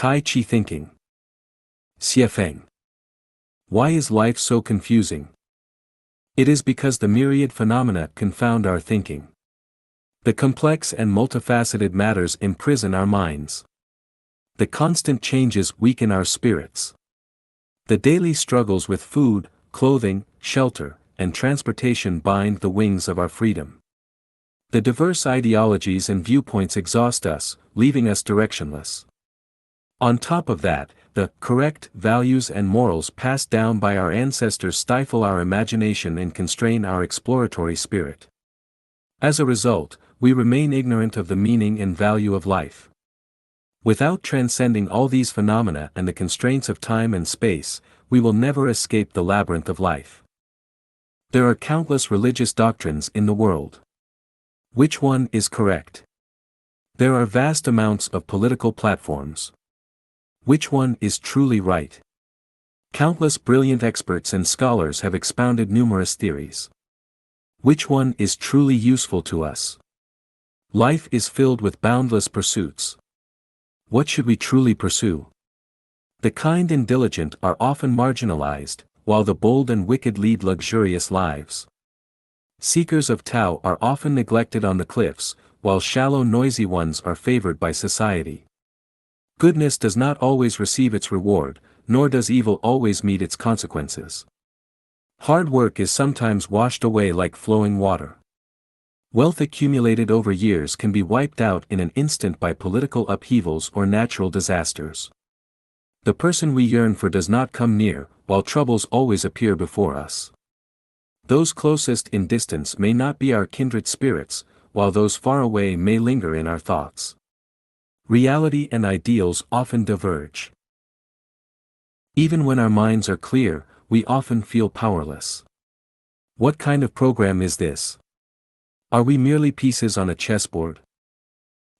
Tai Chi Thinking. Xiefeng. Why is life so confusing? It is because the myriad phenomena confound our thinking. The complex and multifaceted matters imprison our minds. The constant changes weaken our spirits. The daily struggles with food, clothing, shelter, and transportation bind the wings of our freedom. The diverse ideologies and viewpoints exhaust us, leaving us directionless. On top of that, the correct values and morals passed down by our ancestors stifle our imagination and constrain our exploratory spirit. As a result, we remain ignorant of the meaning and value of life. Without transcending all these phenomena and the constraints of time and space, we will never escape the labyrinth of life. There are countless religious doctrines in the world. Which one is correct? There are vast amounts of political platforms. Which one is truly right? Countless brilliant experts and scholars have expounded numerous theories. Which one is truly useful to us? Life is filled with boundless pursuits. What should we truly pursue? The kind and diligent are often marginalized, while the bold and wicked lead luxurious lives. Seekers of Tao are often neglected on the cliffs, while shallow noisy ones are favored by society. Goodness does not always receive its reward, nor does evil always meet its consequences. Hard work is sometimes washed away like flowing water. Wealth accumulated over years can be wiped out in an instant by political upheavals or natural disasters. The person we yearn for does not come near, while troubles always appear before us. Those closest in distance may not be our kindred spirits, while those far away may linger in our thoughts. Reality and ideals often diverge. Even when our minds are clear, we often feel powerless. What kind of program is this? Are we merely pieces on a chessboard?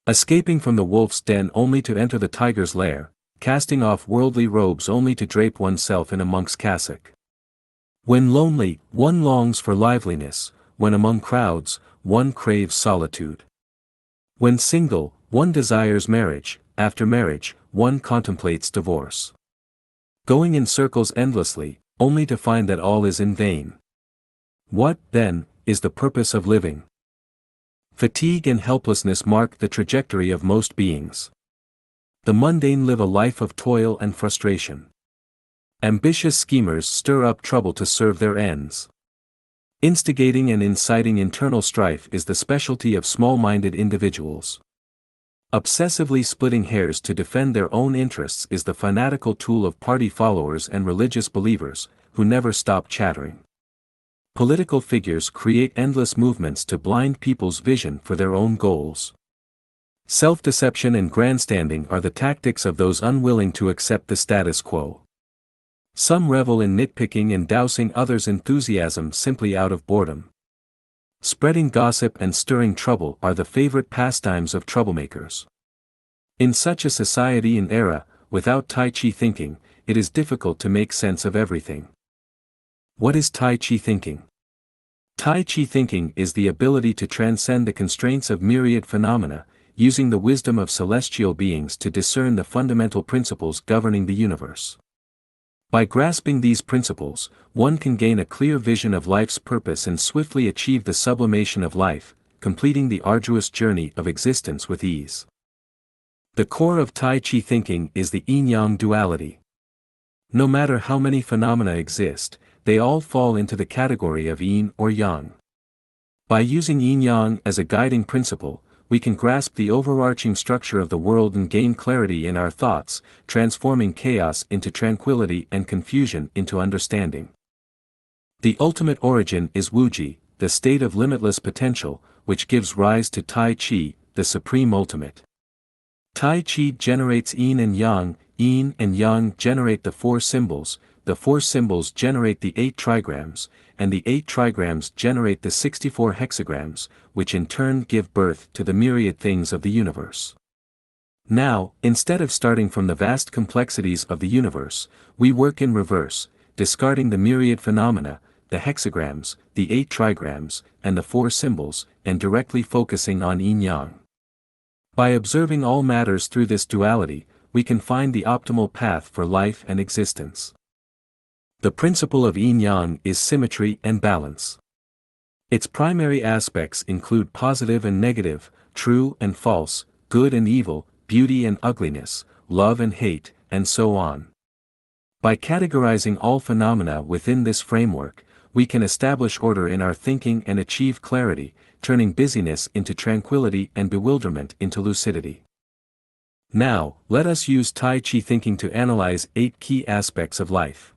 Escaping from the wolf's den only to enter the tiger's lair, casting off worldly robes only to drape oneself in a monk's cassock. When lonely, one longs for liveliness, when among crowds, one craves solitude. When single, one desires marriage, after marriage, one contemplates divorce. Going in circles endlessly, only to find that all is in vain. What, then, is the purpose of living? Fatigue and helplessness mark the trajectory of most beings. The mundane live a life of toil and frustration. Ambitious schemers stir up trouble to serve their ends. Instigating and inciting internal strife is the specialty of small-minded individuals. Obsessively splitting hairs to defend their own interests is the fanatical tool of party followers and religious believers, who never stop chattering. Political figures create endless movements to blind people's vision for their own goals. Self-deception and grandstanding are the tactics of those unwilling to accept the status quo. Some revel in nitpicking and dousing others' enthusiasm simply out of boredom. Spreading gossip and stirring trouble are the favorite pastimes of troublemakers. In such a society and era, without Tai Chi thinking, it is difficult to make sense of everything. What is Tai Chi thinking? Tai Chi thinking is the ability to transcend the constraints of myriad phenomena, using the wisdom of celestial beings to discern the fundamental principles governing the universe. By grasping these principles, one can gain a clear vision of life's purpose and swiftly achieve the sublimation of life, completing the arduous journey of existence with ease. The core of Tai Chi thinking is the yin-yang duality. No matter how many phenomena exist, they all fall into the category of yin or yang. By using yin-yang as a guiding principle, we can grasp the overarching structure of the world and gain clarity in our thoughts, transforming chaos into tranquility and confusion into understanding. The ultimate origin is Wuji, the state of limitless potential, which gives rise to Tai Chi, the supreme ultimate. Tai Chi generates yin and yang generate the four symbols generate the 8 trigrams, and the 8 trigrams generate the 64 hexagrams, which in turn give birth to the myriad things of the universe. Now, instead of starting from the vast complexities of the universe, we work in reverse, discarding the myriad phenomena, the hexagrams, the 8 trigrams, and the 4 symbols, and directly focusing on yin-yang. By observing all matters through this duality, we can find the optimal path for life and existence. The principle of yin-yang is symmetry and balance. Its primary aspects include positive and negative, true and false, good and evil, beauty and ugliness, love and hate, and so on. By categorizing all phenomena within this framework, we can establish order in our thinking and achieve clarity, turning busyness into tranquility and bewilderment into lucidity. Now, let us use Tai Chi thinking to analyze 8 key aspects of life.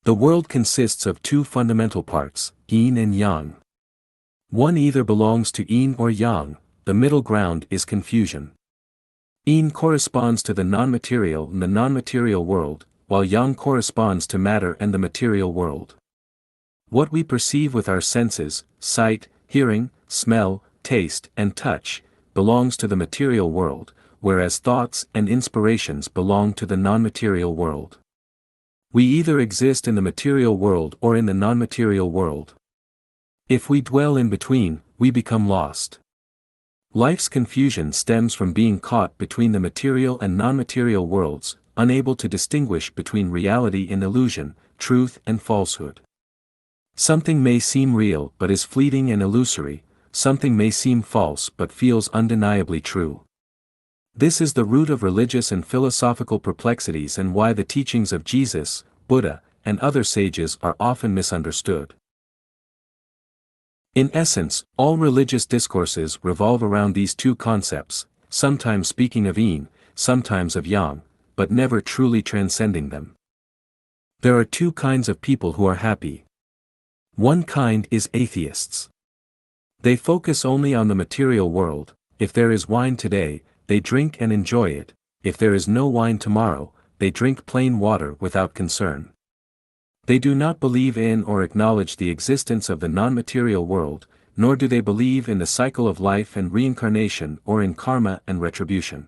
The world consists of 2 fundamental parts, yin and yang. One either belongs to yin or yang, the middle ground is confusion. Yin corresponds to the non-material and the non-material world, while yang corresponds to matter and the material world. What we perceive with our senses, sight, hearing, smell, taste, and touch, belongs to the material world, whereas thoughts and inspirations belong to the non-material world. We either exist in the material world or in the non-material world. If we dwell in between, we become lost. Life's confusion stems from being caught between the material and non-material worlds, unable to distinguish between reality and illusion, truth and falsehood. Something may seem real but is fleeting and illusory, something may seem false but feels undeniably true. This is the root of religious and philosophical perplexities and why the teachings of Jesus, Buddha, and other sages are often misunderstood. In essence, all religious discourses revolve around these 2 concepts, sometimes speaking of yin, sometimes of yang, but never truly transcending them. There are 2 kinds of people who are happy. One kind is atheists. They focus only on the material world. If there is wine today, they drink and enjoy it. If there is no wine tomorrow, they drink plain water without concern. They do not believe in or acknowledge the existence of the non-material world, nor do they believe in the cycle of life and reincarnation or in karma and retribution.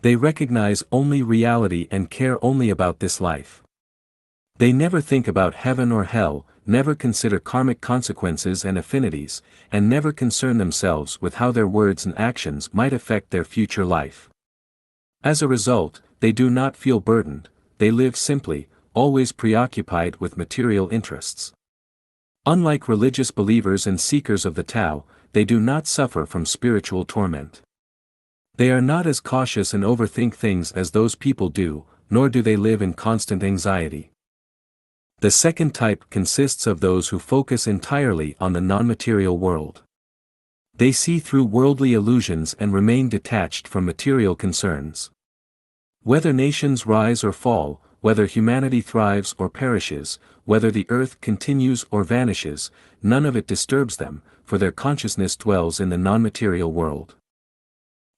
They recognize only reality and care only about this life. They never think about heaven or hell, never consider karmic consequences and affinities, and never concern themselves with how their words and actions might affect their future life. As a result, they do not feel burdened, they live simply, always preoccupied with material interests. Unlike religious believers and seekers of the Tao, they do not suffer from spiritual torment. They are not as cautious and overthink things as those people do, nor do they live in constant anxiety. The second type consists of those who focus entirely on the non-material world. They see through worldly illusions and remain detached from material concerns. Whether nations rise or fall, whether humanity thrives or perishes, whether the earth continues or vanishes, none of it disturbs them, for their consciousness dwells in the non-material world.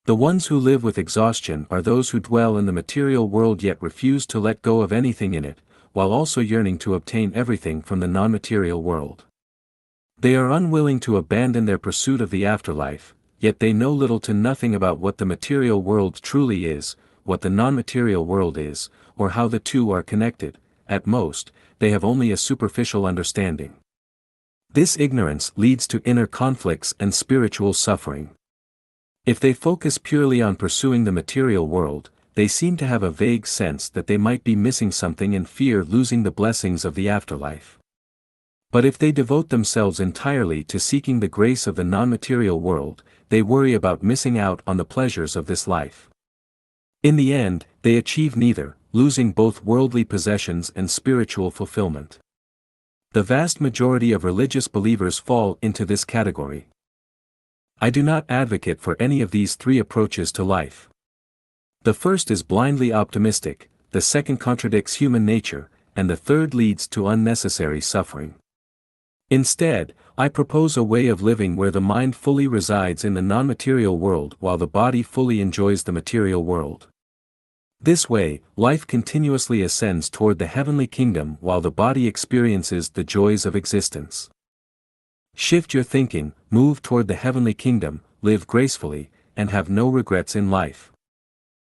The ones who live with exhaustion are those who dwell in the material world yet refuse to let go of anything in it, while also yearning to obtain everything from the non-material world. They are unwilling to abandon their pursuit of the afterlife, yet they know little to nothing about what the material world truly is, what the non-material world is, or how the 2 are connected. At most, they have only a superficial understanding. This ignorance leads to inner conflicts and spiritual suffering. If they focus purely on pursuing the material world, they seem to have a vague sense that they might be missing something and fear losing the blessings of the afterlife. But if they devote themselves entirely to seeking the grace of the non-material world, they worry about missing out on the pleasures of this life. In the end, they achieve neither, losing both worldly possessions and spiritual fulfillment. The vast majority of religious believers fall into this category. I do not advocate for any of these 3 approaches to life. The first is blindly optimistic, the second contradicts human nature, and the third leads to unnecessary suffering. Instead, I propose a way of living where the mind fully resides in the non-material world while the body fully enjoys the material world. This way, life continuously ascends toward the heavenly kingdom while the body experiences the joys of existence. Shift your thinking, move toward the heavenly kingdom, live gracefully, and have no regrets in life.